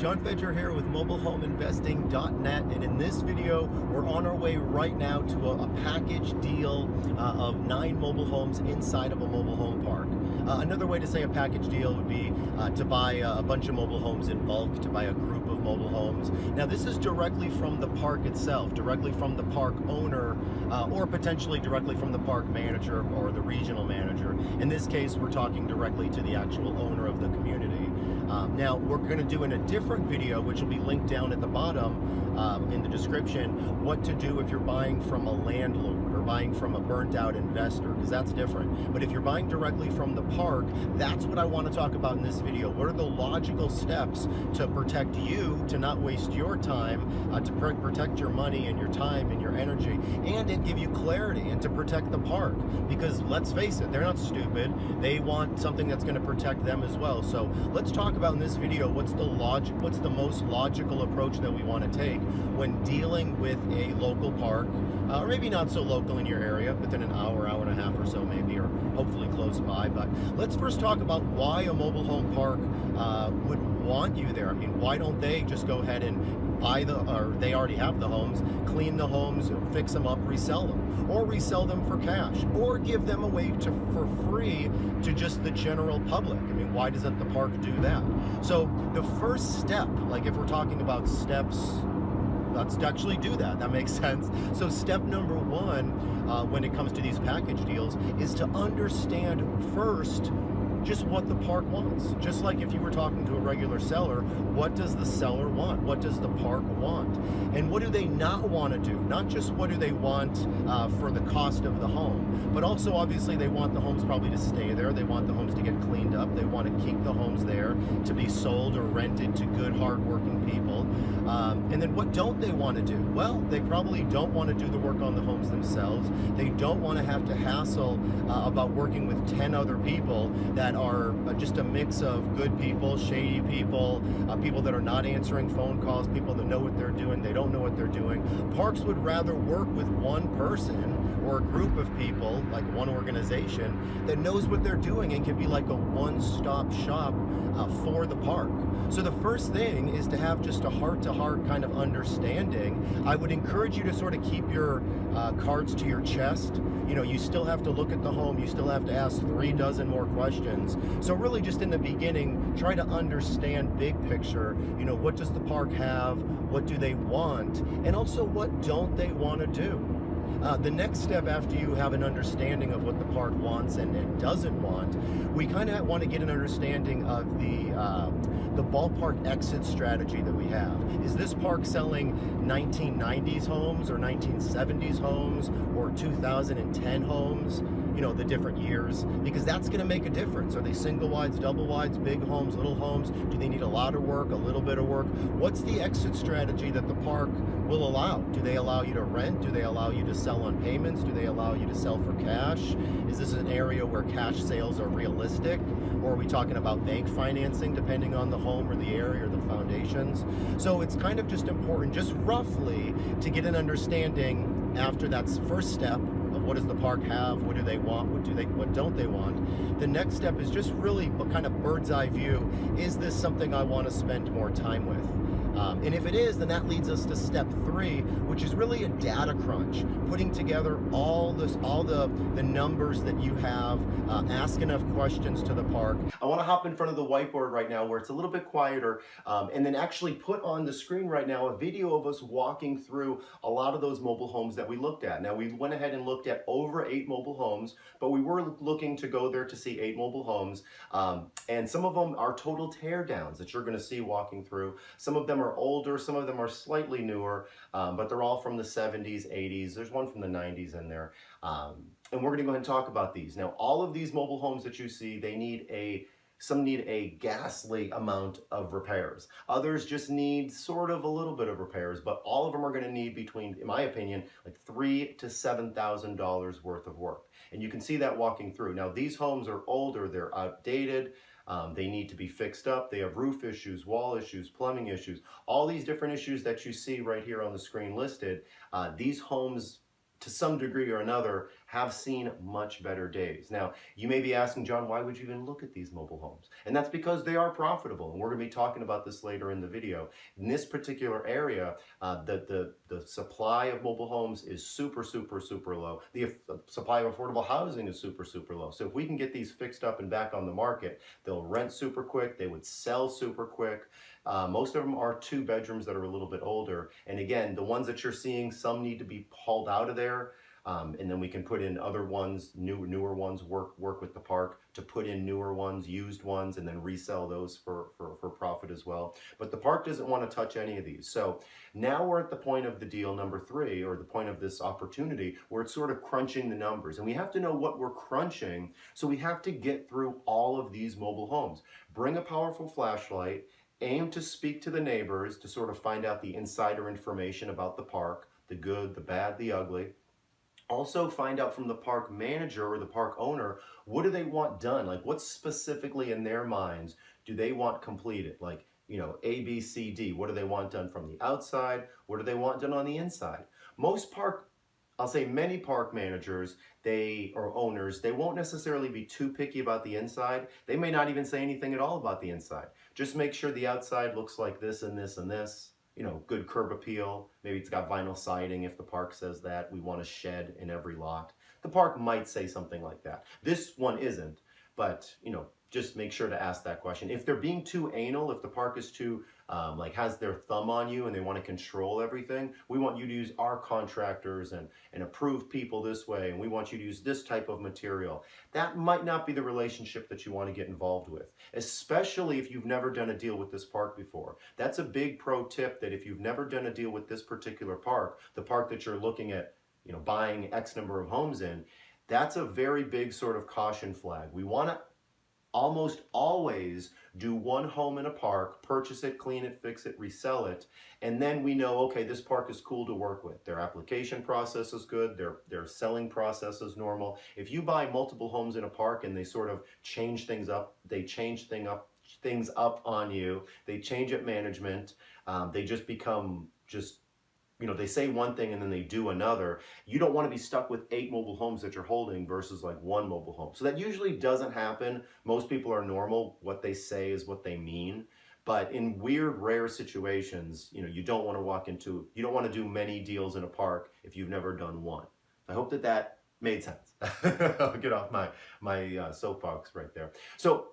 John Fedro here with mobilehomeinvesting.net, and in this video we're on our way right now to a package deal of 9 mobile homes inside of a mobile home park. Another way to say a package deal would be to buy a bunch of mobile homes in bulk, to buy a group of mobile homes. Now this is directly from the park itself, directly from the park owner, or potentially directly from the park manager or the regional manager. In this case, we're talking directly to the actual owner of the community. Now we're going to do in a different video, which will be linked down at the bottom in the description, what to do if you're buying from a landlord or buying from a burnt out investor, because that's different. But if you're buying directly from the park, that's what I want to talk about in this video. What are the logical steps to protect you, to not waste your time, to protect your money and your time and your energy, and to give you clarity and to protect the park? Because let's face it, they're not stupid. They want something that's going to protect them as well. So let's talk about in this video what's the most logical approach that we want to take when dealing with a local park, or maybe not so local in your area, within an hour and a half or so maybe, or hopefully close by. But let's first talk about why a mobile home park would want you there. I mean, why don't they just go ahead and buy or they already have the homes, clean the homes, or fix them up, resell them, or resell them for cash, or give them away for free to just the general public? I mean, why doesn't the park do that? So the first step, like if we're talking about steps, let's actually do that. That makes sense. So step number one, when it comes to these package deals, is to understand first just what the park wants. Just like if you were talking to a regular seller, what does the seller want? What does the park want? And what do they not want to do? Not just what do they want for the cost of the home, but also obviously they want the homes probably to stay there. They want the homes to get cleaned up. They want to keep the homes there to be sold or rented to good, hardworking people. And then what don't they want to do? Well, they probably don't want to do the work on the homes themselves. They don't want to have to hassle about working with 10 other people that are just a mix of good people, shady people, people that are not answering phone calls, people that know what they're doing, they don't know what they're doing. Parks would rather work with one person or a group of people, like one organization, that knows what they're doing and can be like a one-stop shop for the park. So the first thing is to have just a heart-to-heart kind of understanding. I would encourage you to sort of keep your cards to your chest. You know, you still have to look at the home, you still have to ask 3 dozen more questions. So really just in the beginning, try to understand big picture, you know, what does the park have, what do they want, and also what don't they want to do. The next step after you have an understanding of what the park wants and doesn't want, we kind of want to get an understanding of the ballpark exit strategy that we have. Is this park selling 1990s homes or 1970s homes or 2010 homes? You know, the different years, because that's going to make a difference. Are they single wides, double wides, big homes, little homes? Do they need a lot of work, a little bit of work? What's the exit strategy that the park will allow? Do they allow you to rent? Do they allow you to sell on payments? Do they allow you to sell for cash? Is this an area where cash sales are realistic? Or are we talking about bank financing depending on the home or the area or the foundations? So it's kind of just important, just roughly, to get an understanding after that first step of what does the park have, what do they want, what don't they want. The next step is just really a kind of bird's eye view. Is this something I want to spend more time with? And if it is, then that leads us to step 3, which is really a data crunch, putting together all the numbers that you have, ask enough questions to the park. I want to hop in front of the whiteboard right now where it's a little bit quieter, and then actually put on the screen right now a video of us walking through a lot of those mobile homes that we looked at. Now, we went ahead and looked at over 8 mobile homes, but we were looking to go there to see 8 mobile homes, and some of them are total tear downs that you're going to see walking through. Some of them are older, some of them are slightly newer, but they're all from the 70s, 80s. There's one from the 90s in there. And we're going to go ahead and talk about these. Now, all of these mobile homes that you see, some need a ghastly amount of repairs. Others just need sort of a little bit of repairs, but all of them are going to need between, in my opinion, like $3,000 to $7,000 worth of work. And you can see that walking through. Now, these homes are older, they're outdated, they need to be fixed up, they have roof issues, wall issues, plumbing issues, all these different issues that you see right here on the screen listed. These homes, to some degree or another, have seen much better days. Now, you may be asking, John, why would you even look at these mobile homes? And that's because they are profitable. And we're going to be talking about this later in the video. In this particular area, the supply of mobile homes is super, super, super low. The supply of affordable housing is super, super low. So if we can get these fixed up and back on the market, they'll rent super quick. They would sell super quick. Most of them are 2 bedrooms that are a little bit older. And again, the ones that you're seeing, some need to be hauled out of there. And then we can put in other ones, newer ones, work with the park to put in newer ones, used ones, and then resell those for profit as well. But the park doesn't want to touch any of these. So now we're at the point of the deal number 3, or the point of this opportunity, where it's sort of crunching the numbers. And we have to know what we're crunching, so we have to get through all of these mobile homes. Bring a powerful flashlight, aim to speak to the neighbors to sort of find out the insider information about the park, the good, the bad, the ugly. Also find out from the park manager or the park owner, what do they want done? Like, what specifically in their minds do they want completed? Like, you know, A, B, C, D. What do they want done from the outside? What do they want done on the inside? I'll say many park managers, or owners, they won't necessarily be too picky about the inside. They may not even say anything at all about the inside. Just make sure the outside looks like this and this and this. You know, good curb appeal. Maybe it's got vinyl siding if the park says that. We want a shed in every lot. The park might say something like that. This one isn't, but you know, just make sure to ask that question. If they're being too anal, if the park is too, has their thumb on you and they want to control everything, we want you to use our contractors and approved people this way, and we want you to use this type of material. That might not be the relationship that you want to get involved with, especially if you've never done a deal with this park before. That's a big pro tip, that if you've never done a deal with this particular park, the park that you're looking at, you know, buying X number of homes in, that's a very big sort of caution flag. We want to almost always do one home in a park, purchase it, clean it, fix it, resell it, and then we know, okay, this park is cool to work with. Their application process is good, their selling process is normal. If you buy multiple homes in a park and they sort of change things up, they change things up on you, they change at management, they just become you know, they say one thing and then they do another. You don't want to be stuck with 8 mobile homes that you're holding versus like 1 mobile home. So that usually doesn't happen. Most people are normal. What they say is what they mean. But in weird, rare situations, you know, you don't want to do many deals in a park if you've never done one. I hope that made sense. I'll get off my soapbox right there. So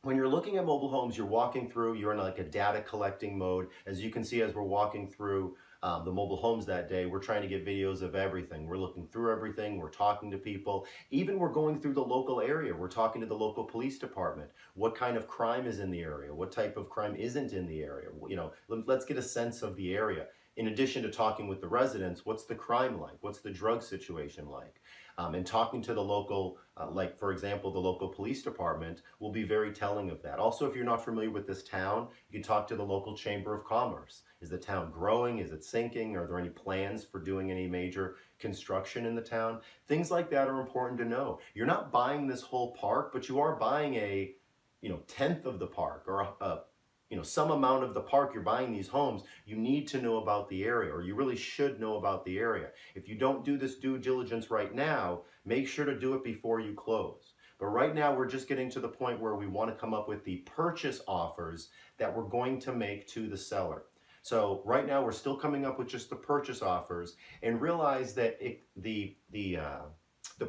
when you're looking at mobile homes, you're walking through, you're in like a data collecting mode. As you can see, as we're walking through the mobile homes that day, we're trying to get videos of everything. We're looking through everything. We're talking to people. Even we're going through the local area. We're talking to the local police department. What kind of crime is in the area? What type of crime isn't in the area? You know, let's get a sense of the area. In addition to talking with the residents, what's the crime like? What's the drug situation like? And talking to the local, like for example, the local police department will be very telling of that. Also, if you're not familiar with this town, you can talk to the local chamber of commerce. Is the town growing? Is it sinking? Are there any plans for doing any major construction in the town? Things like that are important to know. You're not buying this whole park, but you are buying a, you know, tenth of the park, or you know, some amount of the park. You're buying these homes. You need to know about the area, or you really should know about the area. If you don't do this due diligence right now, make sure to do it before you close. But right now we're just getting to the point where we want to come up with the purchase offers that we're going to make to the seller. So right now we're still coming up with just the purchase offers, and realize that the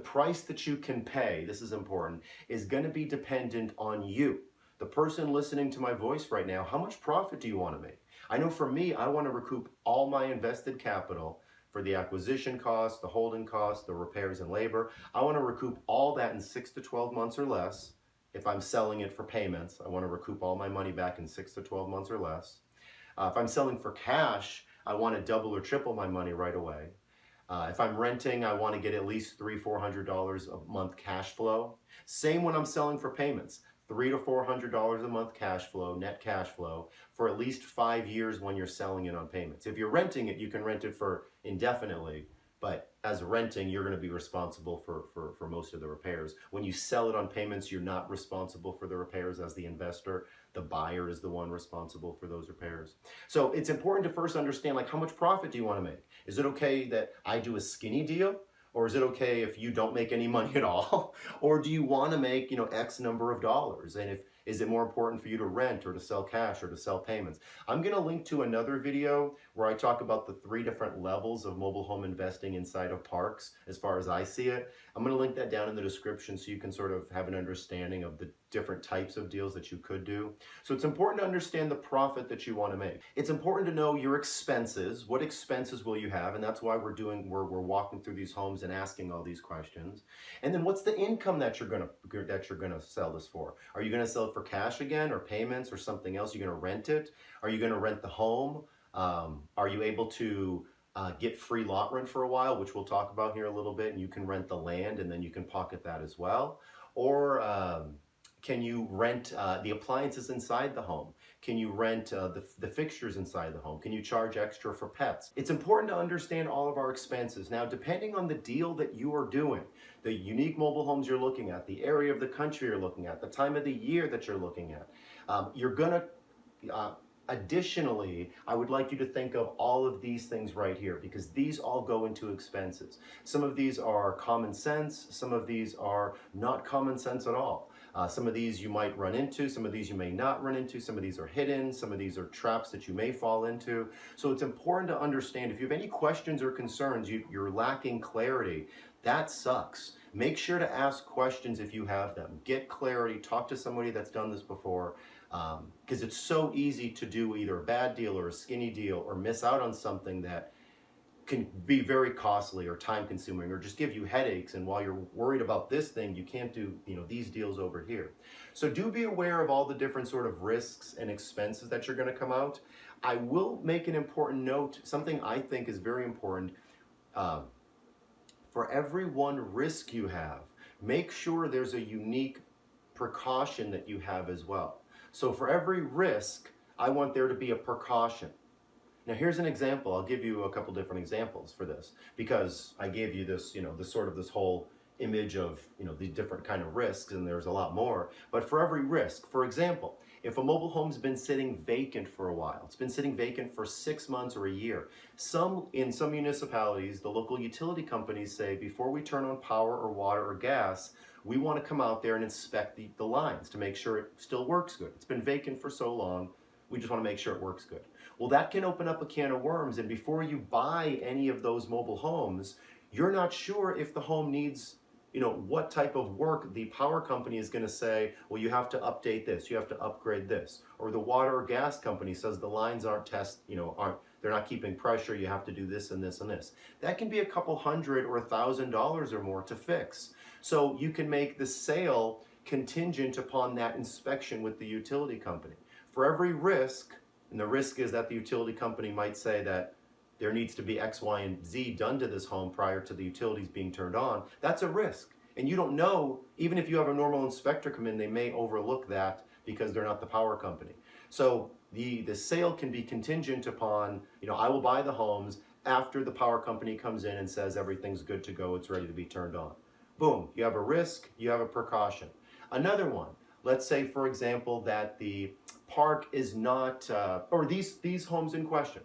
price that you can pay, this is important, is going to be dependent on you. The person listening to my voice right now, how much profit do you want to make? I know for me, I want to recoup all my invested capital for the acquisition costs, the holding costs, the repairs and labor. I want to recoup all that in 6 to 12 months or less. If I'm selling it for payments, I want to recoup all my money back in 6 to 12 months or less. If I'm selling for cash, I want to double or triple my money right away. If I'm renting, I want to get at least $300-400 a month cash flow. Same when I'm selling for payments. $300 to $400 a month cash flow, net cash flow, for at least 5 years when you're selling it on payments. If you're renting it, you can rent it for indefinitely, but as renting, you're going to be responsible for most of the repairs. When you sell it on payments, you're not responsible for the repairs as the investor. The buyer is the one responsible for those repairs. So it's important to first understand, like, how much profit do you want to make? Is it okay that I do a skinny deal? Or is it okay if you don't make any money at all? Or do you want to make, X number of dollars? And is it more important for you to rent or to sell cash or to sell payments? I'm going to link to another video where I talk about the 3 different levels of mobile home investing inside of parks as far as I see it. I'm going to link that down in the description so you can sort of have an understanding of the different types of deals that you could do. So it's important to understand the profit that you want to make. It's important to know your expenses. What expenses will you have? And that's why we're walking through these homes and asking all these questions. And then what's the income that you're gonna sell this for? Are you gonna sell it for cash again, or payments, or something else? Are you gonna rent it? Are you gonna rent the home? Are you able to get free lot rent for a while, which we'll talk about here a little bit, and you can rent the land and then you can pocket that as well? Or can you rent the appliances inside the home? Can you rent the fixtures inside the home? Can you charge extra for pets? It's important to understand all of our expenses. Now, depending on the deal that you are doing, the unique mobile homes you're looking at, the area of the country you're looking at, the time of the year that you're looking at, you're gonna additionally, I would like you to think of all of these things right here, because these all go into expenses. Some of these are common sense, some of these are not common sense at all. Some of these you might run into, some of these you may not run into, some of these are hidden, some of these are traps that you may fall into. So it's important to understand, if you have any questions or concerns, you're lacking clarity, that sucks. Make sure to ask questions if you have them. Get clarity, talk to somebody that's done this before, because it's so easy to do either a bad deal or a skinny deal, or miss out on something that can be very costly or time consuming, or just give you headaches. And while you're worried about this thing, you can't do these deals over here. So do be aware of all the different sort of risks and expenses that you're going to come out. I will make an important note, something I think is very important. For every one risk you have, make sure there's a unique precaution that you have as well. So for every risk, I want there to be a precaution. Now here's an example. I'll give you a couple different examples for this, because I gave you this, this whole image of, the different kind of risks, and there's a lot more. But for every risk, for example, if a mobile home's been sitting vacant for a while, it's been sitting vacant for 6 months or a year. In some municipalities, the local utility companies say, before we turn on power or water or gas, we want to come out there and inspect the lines to make sure it still works good. It's been vacant for so long, we just want to make sure it works good. Well, that can open up a can of worms, and before you buy any of those mobile homes, you're not sure if the home needs, what type of work. The power company is going to say, well, you have to update this, you have to upgrade this. Or the water or gas company says the lines aren't they're not keeping pressure, you have to do this and this and this. That can be a couple $100 or $1,000 or more to fix. So you can make the sale contingent upon that inspection with the utility company. For every risk, and the risk is that the utility company might say that there needs to be X, Y, and Z done to this home prior to the utilities being turned on, that's a risk. And you don't know, even if you have a normal inspector come in, they may overlook that because they're not the power company. So the sale can be contingent upon, I will buy the homes after the power company comes in and says everything's good to go, it's ready to be turned on. Boom, you have a risk, you have a precaution. Another one, let's say, for example, that the park is not, or these homes in question.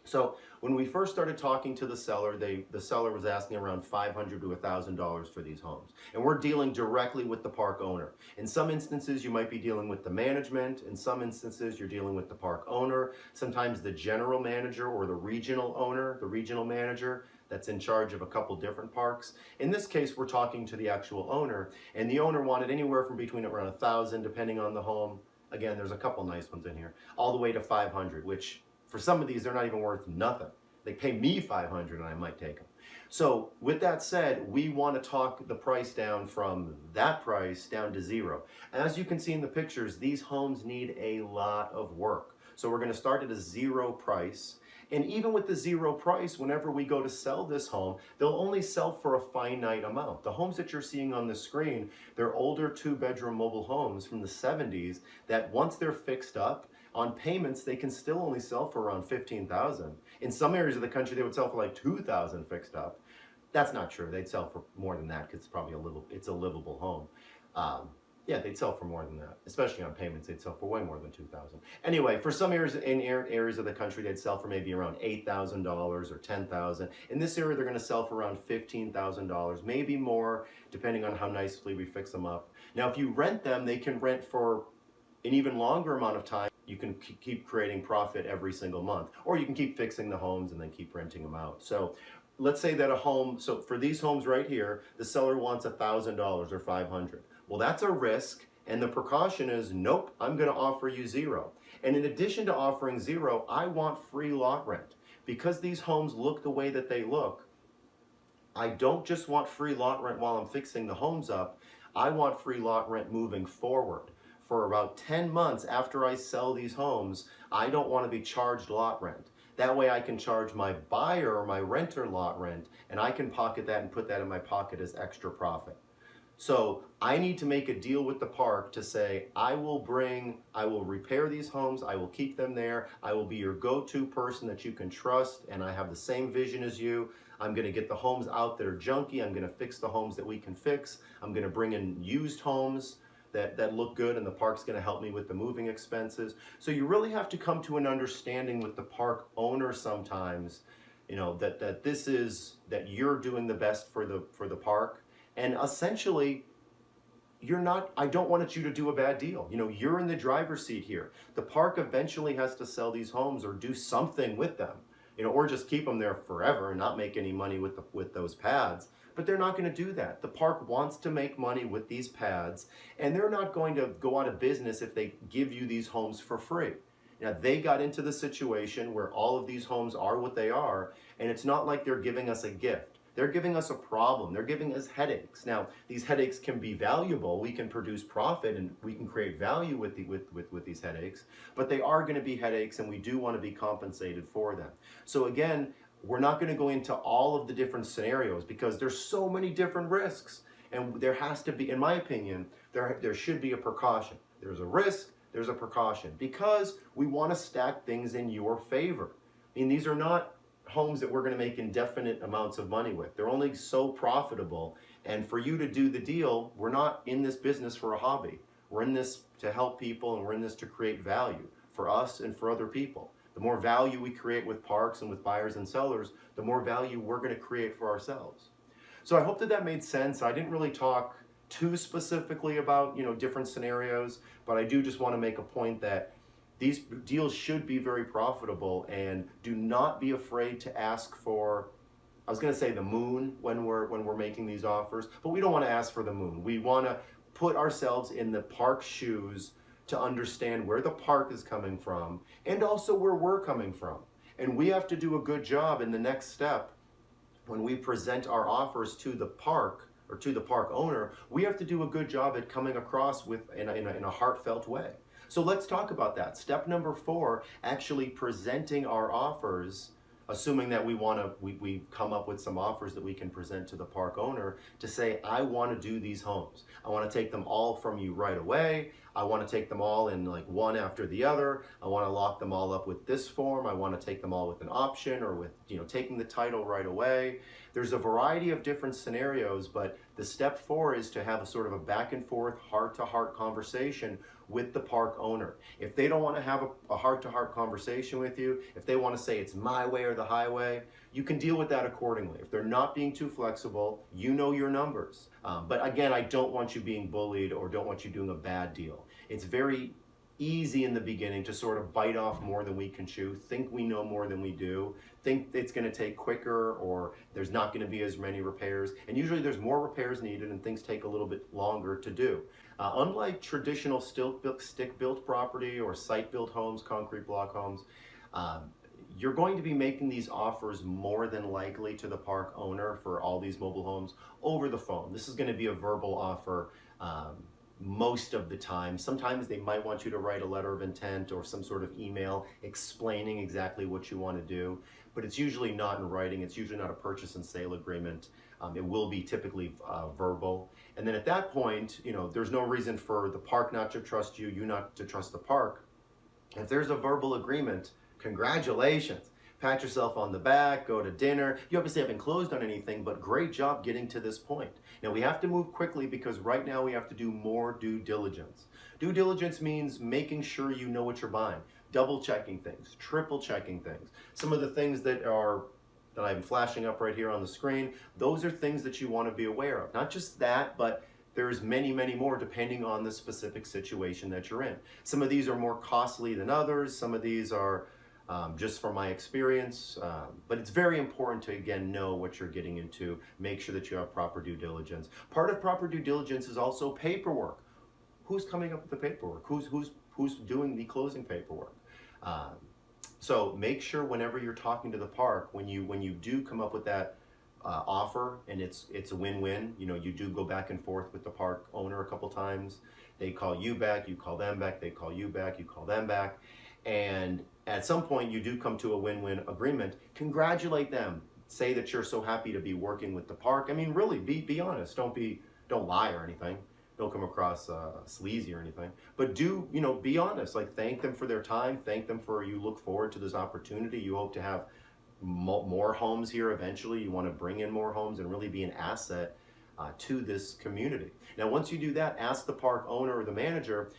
So when we first started talking to the seller, the seller was asking around $500 to $1,000 for these homes. And we're dealing directly with the park owner. In some instances, you might be dealing with the management. In some instances, you're dealing with the park owner. Sometimes the general manager or the regional owner, the regional manager that's in charge of a couple different parks. In this case, we're talking to the actual owner. And the owner wanted anywhere from between around $1,000, depending on the home. Again, there's a couple nice ones in here, all the way to $500, which for some of these, they're not even worth nothing. They pay me $500 and I might take them. So with that said, we want to talk the price down from that price down to zero. As you can see in the pictures, these homes need a lot of work. So we're going to start at a zero price. And even with the zero price, whenever we go to sell this home, they'll only sell for a finite amount. The homes that you're seeing on the screen, they're older 2-bedroom mobile homes from the 70s that once they're fixed up, on payments, they can still only sell for around $15,000. In some areas of the country, they would sell for like $2,000 fixed up. That's not true. They'd sell for more than that because it's probably it's a livable home. Yeah, they'd sell for more than that, especially on payments. They'd sell for way more than 2,000. Anyway, for some areas areas of the country, they'd sell for maybe around $8,000 or 10,000. In this area, they're going to sell for around $15,000, maybe more, depending on how nicely we fix them up. Now, if you rent them, they can rent for an even longer amount of time. You can keep creating profit every single month, or you can keep fixing the homes and then keep renting them out. So let's say that a home, so for these homes right here, the seller wants $1,000 or $500. Well, that's a risk, and the precaution is, nope, I'm going to offer you zero. And in addition to offering zero, I want free lot rent. Because these homes look the way that they look, I don't just want free lot rent while I'm fixing the homes up, I want free lot rent moving forward. For about 10 months after I sell these homes, I don't want to be charged lot rent. That way I can charge my buyer or my renter lot rent, and I can pocket that and put that in my pocket as extra profit. So I need to make a deal with the park to say, I will repair these homes, I will keep them there, I will be your go-to person that you can trust, and I have the same vision as you. I'm gonna get the homes out that are junky, I'm gonna fix the homes that we can fix, I'm gonna bring in used homes that look good, and the park's gonna help me with the moving expenses. So you really have to come to an understanding with the park owner sometimes, you know, that you're doing the best for the park. And essentially, I don't want you to do a bad deal. You know, you're in the driver's seat here. The park eventually has to sell these homes or do something with them, you know, or just keep them there forever and not make any money with those pads. But they're not going to do that. The park wants to make money with these pads, and they're not going to go out of business if they give you these homes for free. Now, they got into the situation where all of these homes are what they are, and it's not like they're giving us a gift. They're giving us a problem. They're giving us headaches. Now, these headaches can be valuable. We can produce profit and we can create value with these headaches, but they are going to be headaches, and we do want to be compensated for them. So again, we're not going to go into all of the different scenarios because there's so many different risks, and there has to be, in my opinion, there should be a precaution. There's a risk, there's a precaution, because we want to stack things in your favor. I mean, these are not homes that we're going to make indefinite amounts of money with. They're only so profitable, and for you to do the deal, we're not in this business for a hobby. We're in this to help people, and we're in this to create value for us and for other people. The more value we create with parks and with buyers and sellers, the more value we're going to create for ourselves. So I hope that made sense. I didn't really talk too specifically about, you know, different scenarios, but I do just want to make a point that these deals should be very profitable, and do not be afraid to ask for, I was going to say the moon when we're making these offers, but we don't want to ask for the moon. We want to put ourselves in the park's shoes to understand where the park is coming from and also where we're coming from. And we have to do a good job in the next step when we present our offers to the park or to the park owner. We have to do a good job at coming across in a heartfelt way. So let's talk about that. Step number 4, actually presenting our offers, assuming that we come up with some offers that we can present to the park owner to say, I want to do these homes. I want to take them all from you right away. I want to take them all in like one after the other. I want to lock them all up with this form. I want to take them all with an option, or with, you know, taking the title right away. There's a variety of different scenarios, but the step 4 is to have a sort of a back and forth, heart-to-heart conversation with the park owner. If they don't want to have a heart-to-heart conversation with you, if they want to say it's my way or the highway, you can deal with that accordingly. If they're not being too flexible, you know your numbers. But again, I don't want you being bullied or don't want you doing a bad deal. It's very easy in the beginning to sort of bite off more than we can chew, think we know more than we do, think it's going to take quicker, or there's not going to be as many repairs. And usually there's more repairs needed and things take a little bit longer to do. Unlike traditional stick-built property or site-built homes, concrete block homes, you're going to be making these offers more than likely to the park owner for all these mobile homes over the phone. This is going to be a verbal offer most of the time. Sometimes they might want you to write a letter of intent or some sort of email explaining exactly what you want to do, but it's usually not in writing. It's usually not a purchase and sale agreement. It will be typically verbal. And then at that point, you know, there's no reason for the park not to trust you, you not to trust the park. If there's a verbal agreement, congratulations. pat yourself on the back, go to dinner. You obviously haven't closed on anything, but great job getting to this point. Now we have to move quickly because right now we have to do more due diligence. Due diligence means making sure you know what you're buying, double checking things, triple checking things. Some of the things that I'm flashing up right here on the screen, those are things that you want to be aware of. Not just that, but there's many, many more depending on the specific situation that you're in. Some of these are more costly than others. Some of these are just from my experience, but it's very important to, again, know what you're getting into. Make sure that you have proper due diligence. Part of proper due diligence is also paperwork. Who's coming up with the paperwork? Who's doing the closing paperwork? So make sure whenever you're talking to the park, when you do come up with that offer and it's a win-win, you do go back and forth with the park owner a couple times. They call you back, you call them back, they call you back, you call them back. And at some point you do come to a win-win agreement. Congratulate them. Say that you're so happy to be working with the park. I mean, really, be honest. Don't lie or anything. Don't come across sleazy or anything, but do, be honest. Like, thank them for their time. Thank them for, you look forward to this opportunity. You hope to have more homes here eventually. You want to bring in more homes and really be an asset to this community. Now, once you do that, ask the park owner or the manager,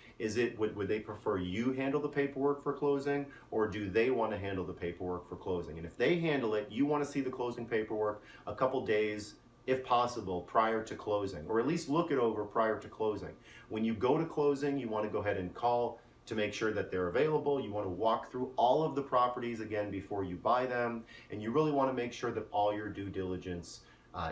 would they prefer you handle the paperwork for closing, or do they want to handle the paperwork for closing? And if they handle it, you want to see the closing paperwork a couple days, if possible, prior to closing, or at least look it over prior to closing. When you go to closing, you want to go ahead and call to make sure that they're available. You want to walk through all of the properties again before you buy them, and you really want to make sure that all your due diligence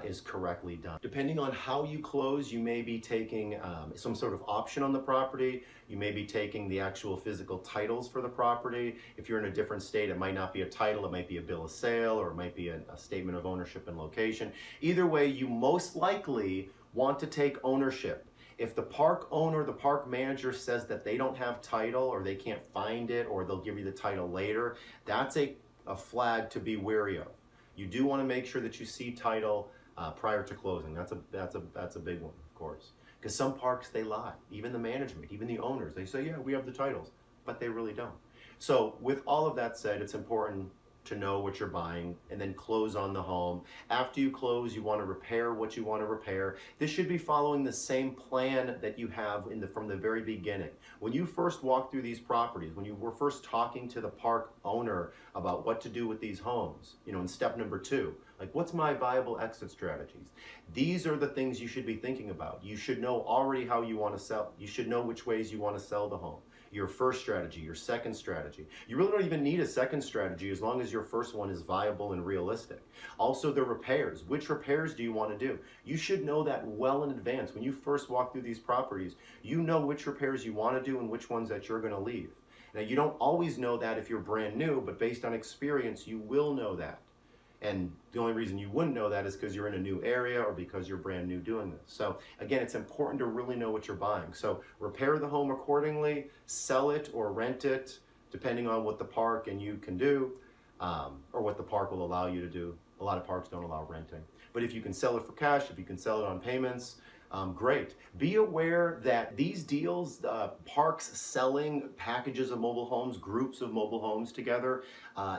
is correctly done. Depending on how you close, you may be taking some sort of option on the property. You may be taking the actual physical titles for the property. If you're in a different state, it might not be a title, it might be a bill of sale, or it might be a statement of ownership and location. Either way, you most likely want to take ownership. If the park owner, the park manager says that they don't have title, or they can't find it, or they'll give you the title later, that's a flag to be wary of. You do want to make sure that you see title prior to closing. That's a big one, of course. Because some parks, they lie. Even the management, even the owners, they say, yeah, we have the titles, but they really don't. So with all of that said, it's important to know what you're buying and then close on the home. After you close, you want to repair what you want to repair. This should be following the same plan that you have from the very beginning. When you first walk through these properties, when you were first talking to the park owner about what to do with these homes, in step number 2, like, what's my viable exit strategies? These are the things you should be thinking about. You should know already how you want to sell. You should know which ways you want to sell the home. Your first strategy, your second strategy. You really don't even need a second strategy as long as your first one is viable and realistic. Also, the repairs. Which repairs do you want to do? You should know that well in advance. When you first walk through these properties, you know which repairs you want to do and which ones that you're going to leave. Now, you don't always know that if you're brand new, but based on experience, you will know that. And the only reason you wouldn't know that is because you're in a new area or because you're brand new doing this. So again, it's important to really know what you're buying. So repair the home accordingly, sell it or rent it, depending on what the park and you can do, or what the park will allow you to do. A lot of parks don't allow renting. But if you can sell it for cash, if you can sell it on payments, great. Be aware that these deals, parks selling packages of mobile homes, groups of mobile homes together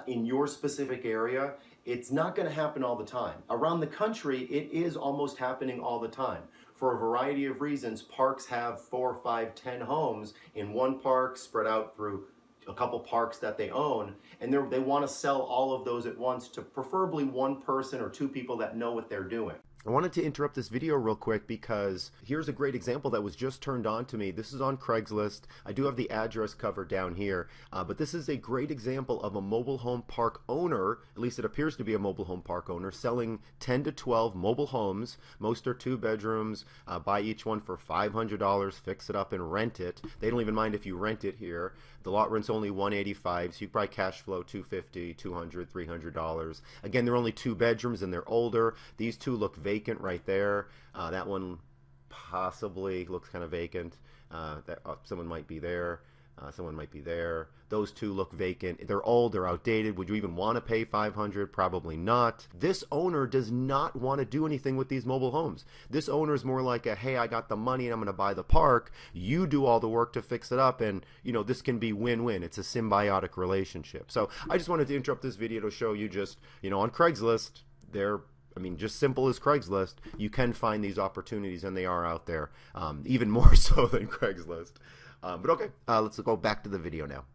in your specific area, it's not going to happen all the time. Around the country, it is almost happening all the time. For a variety of reasons, parks have 4, 5, 10 homes in one park spread out through a couple parks that they own, and they want to sell all of those at once to preferably one person or 2 people that know what they're doing. I wanted to interrupt this video real quick because here's a great example that was just turned on to me. This is on Craigslist. I do have the address covered down here, but this is a great example of a mobile home park owner, at least it appears to be a mobile home park owner, selling 10 to 12 mobile homes. Most are 2 bedrooms. Buy each one for $500, fix it up and rent it. They don't even mind if you rent it here. The lot rent's only $185, so you probably cash flow $250, $200, $300. Again, they're only 2 bedrooms and they're older. These 2 look vacant right there. That one possibly looks kind of vacant. Someone might be there. Someone might be there. Those two look vacant. They're old, they're outdated. Would you even want to pay $500? Probably not. This owner does not want to do anything with these mobile homes. This owner is more like a, hey, I got the money and I'm going to buy the park. You do all the work to fix it up, and this can be win-win. It's a symbiotic relationship. So I just wanted to interrupt this video to show you just, on Craigslist, just simple as Craigslist, you can find these opportunities, and they are out there, even more so than Craigslist. But okay, let's go back to the video now.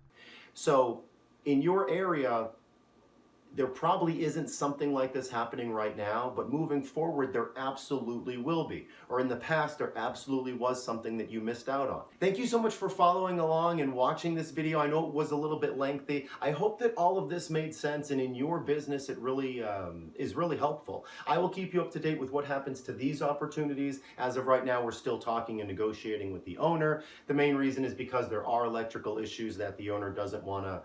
So in your area, there probably isn't something like this happening right now, but moving forward, there absolutely will be. Or in the past, there absolutely was something that you missed out on. Thank you so much for following along and watching this video. I know it was a little bit lengthy. I hope that all of this made sense, and in your business, it really is really helpful. I will keep you up to date with what happens to these opportunities. As of right now, we're still talking and negotiating with the owner. The main reason is because there are electrical issues that the owner doesn't want to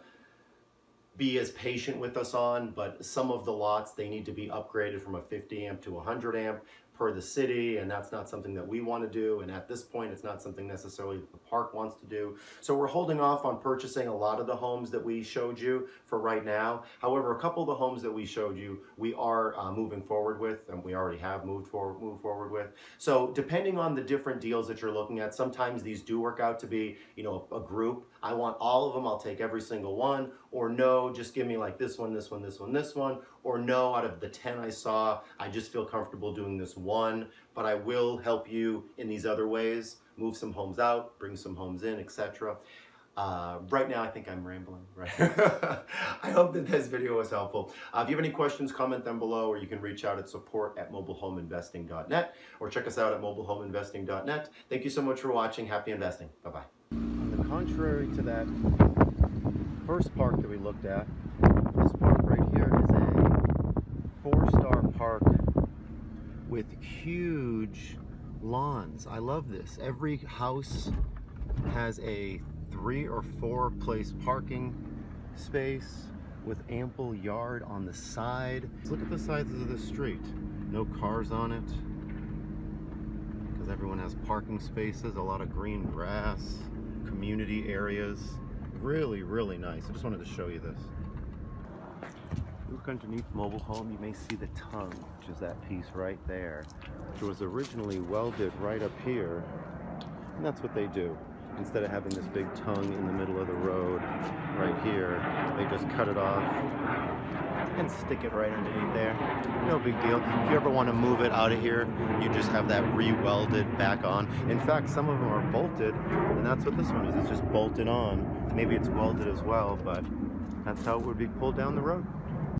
be as patient with us on, but some of the lots, they need to be upgraded from a 50 amp to 100 amp per the city, and that's not something that we want to do, and at this point it's not something necessarily that the park wants to do. So we're holding off on purchasing a lot of the homes that we showed you for right now. However, a couple of the homes that we showed you, we are moving forward with, and we already have moved forward with. So depending on the different deals that you're looking at, sometimes these do work out to be, a group. I want all of them, I'll take every single one, or no, just give me like this one, this one, this one, this one, or no, out of the 10 I saw, I just feel comfortable doing this one, but I will help you in these other ways, move some homes out, bring some homes in, etc. Right now, I think I'm rambling, right? I hope that this video was helpful. If you have any questions, comment them below, or you can reach out at support@mobilehomeinvesting.net, or check us out at mobilehomeinvesting.net. Thank you so much for watching. Happy investing. Bye-bye. On the contrary to that first park that we looked at, this park right here is a 4-star park with huge lawns. I love this. Every house has a 3 or 4 place parking space with ample yard on the side. Look at the sides of the street. No cars on it because everyone has parking spaces, a lot of green grass, community areas. Really, really nice. I just wanted to show you this. Look underneath mobile home, you may see the tongue, which is that piece right there, which was originally welded right up here. And that's what they do. Instead of having this big tongue in the middle of the road right here, they just cut it off and stick it right underneath there. No big deal. If you ever want to move it out of here, you just have that re-welded back on. In fact, some of them are bolted, and that's what this one is. It's just bolted on. Maybe it's welded as well, but that's how it would be pulled down the road.